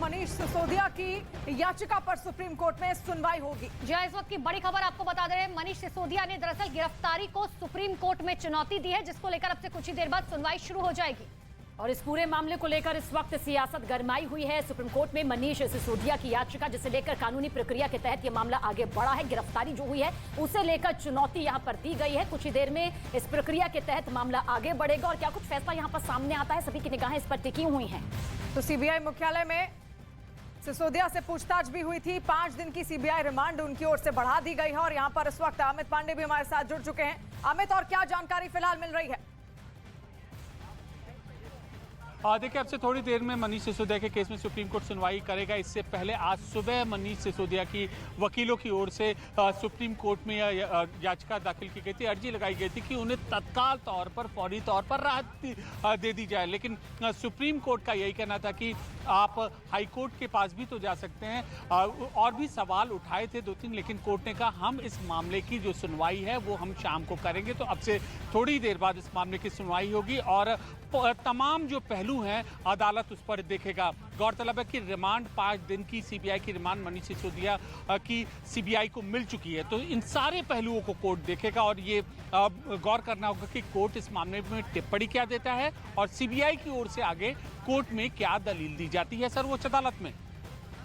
मनीष सिसोदिया की याचिका पर सुप्रीम कोर्ट में सुनवाई होगी। जी हां, इस वक्त की बड़ी खबर आपको बता दे रहे हैं, मनीष सिसोदिया ने दरअसल गिरफ्तारी को सुप्रीम कोर्ट में चुनौती दी है, जिसको लेकर अब से कुछ ही देर बाद सुनवाई शुरू हो जाएगी। और इस पूरे मामले को लेकर इस वक्त सियासत गरमाई हुई है। सुप्रीम कोर्ट में मनीष सिसोदिया की याचिका, जिसे लेकर कानूनी प्रक्रिया के तहत यह मामला आगे बढ़ा है, गिरफ्तारी जो हुई है उसे लेकर चुनौती यहां पर दी गई है। कुछ ही देर में इस प्रक्रिया के तहत मामला आगे बढ़ेगा और क्या कुछ फैसला यहां पर सामने आता है, सभी की निगाहें इस पर टिकी हुई हैं। तो सीबीआई मुख्यालय में सिसोदिया से पूछताछ भी हुई थी। 5 दिन की सीबीआई रिमांड उनकी ओर से बढ़ा दी गई है और यहाँ पर इस वक्त अमित पांडे भी हमारे साथ जुड़ चुके हैं। अमित, और क्या जानकारी फिलहाल मिल रही है? देखिए, अब से थोड़ी देर में मनीष सिसोदिया के केस में सुप्रीम कोर्ट सुनवाई करेगा। इससे पहले आज सुबह मनीष सिसोदिया की वकीलों की ओर से सुप्रीम कोर्ट में याचिका दाखिल की गई थी, अर्जी लगाई गई थी कि उन्हें तत्काल तौर पर, फौरी तौर पर राहत दे दी जाए। लेकिन सुप्रीम कोर्ट का यही कहना था कि आप हाई कोर्ट के पास भी तो जा सकते हैं। और भी सवाल उठाए थे 2-3, लेकिन कोर्ट ने कहा हम इस मामले की जो सुनवाई है वो हम शाम को करेंगे। तो अब से थोड़ी देर बाद इस मामले की सुनवाई होगी और तमाम जो पहलू हैं अदालत उस पर देखेगा। गौरतलब है कि रिमांड 5 दिन की सीबीआई की रिमांड मनीष सिसोदिया की सीबीआई को मिल चुकी है। तो इन सारे पहलुओं को कोर्ट देखेगा और ये गौर करना होगा कि कोर्ट इस मामले में टिप्पणी क्या देता है और सीबीआई की ओर से आगे कोर्ट में क्या दलील दी जाती है सर्वोच्च अदालत में।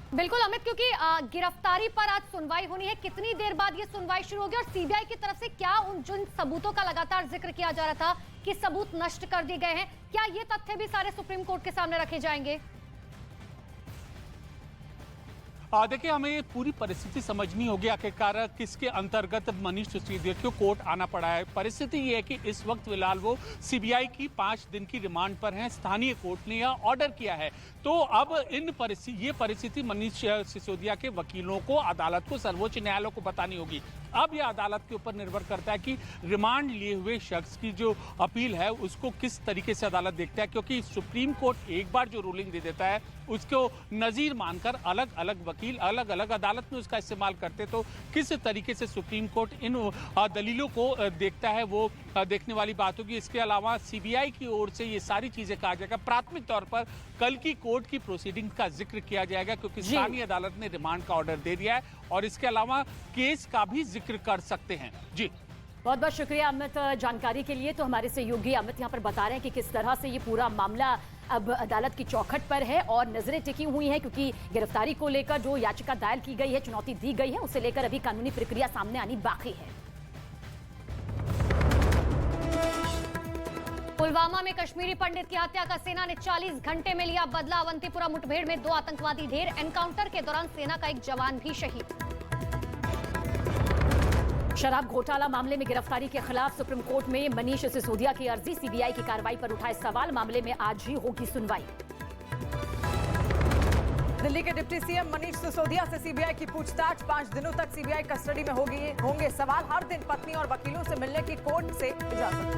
बिल्कुल अमित, क्योंकि गिरफ्तारी पर आज सुनवाई होनी है, कितनी देर बाद ये सुनवाई शुरू होगी और सीबीआई की तरफ से क्या उन जिन सबूतों का लगातार जिक्र किया जा रहा था कि सबूत नष्ट कर दिए गए हैं, क्या ये तथ्य भी सारे सुप्रीम कोर्ट के सामने रखे जाएंगे? देखिए, हमें पूरी परिस्थिति समझनी होगी आखिरकार किसके अंतर्गत मनीष सिसोदिया को कोर्ट आना पड़ा है। परिस्थिति ये है कि इस वक्त फिलहाल वो सीबीआई की 5 दिन की रिमांड पर हैं। स्थानीय कोर्ट ने यह ऑर्डर किया है। तो अब ये परिस्थिति मनीष सिसोदिया के वकीलों को, अदालत को, सर्वोच्च न्यायालय को बतानी होगी। अब यह अदालत के ऊपर निर्भर करता है कि रिमांड लिए हुए शख्स की जो अपील है उसको किस तरीके से अदालत देखता है, क्योंकि सुप्रीम कोर्ट एक बार जो रूलिंग दे देता है उसको नज़ीर मानकर अलग अलग वकील अलग अलग अदालत में उसका इस्तेमाल करते। तो किस तरीके से सुप्रीम कोर्ट इन दलीलों को देखता है वो देखने वाली बात होगी। इसके अलावा सीबीआई की ओर से ये सारी चीज़ें कहा जाएगा। प्राथमिक तौर पर कल की कोर्ट की प्रोसीडिंग का जिक्र किया जाएगा, क्योंकि स्थानीय अदालत ने रिमांड का ऑर्डर दे दिया है और इसके अलावा केस का भी जिक्र कर सकते हैं। जी, बहुत बहुत शुक्रिया अमित जानकारी के लिए। तो हमारे सहयोगी अमित यहाँ पर बता रहे हैं कि किस तरह से ये पूरा मामला अब अदालत की चौखट पर है और नजरें टिकी हुई हैं, क्योंकि गिरफ्तारी को लेकर जो याचिका दायर की गई है, चुनौती दी गई है, उसे लेकर अभी कानूनी प्रक्रिया सामने आनी बाकी है। पुलवामा में कश्मीरी पंडित की हत्या का सेना ने 40 घंटे में लिया बदला। अवंतीपुरा मुठभेड़ में 2 आतंकवादी ढेर। एनकाउंटर के दौरान सेना का एक जवान भी शहीद। शराब घोटाला मामले में गिरफ्तारी के खिलाफ सुप्रीम कोर्ट में मनीष सिसोदिया की अर्जी, सीबीआई की कार्रवाई पर उठाए सवाल। मामले में आज ही होगी सुनवाई। दिल्ली के डिप्टी सीएम मनीष सिसोदिया से सीबीआई की पूछताछ। 5 दिनों तक सीबीआई कस्टडी में होंगे सवाल। हर दिन पत्नी और वकीलों से मिलने की कोर्ट से इजाजत।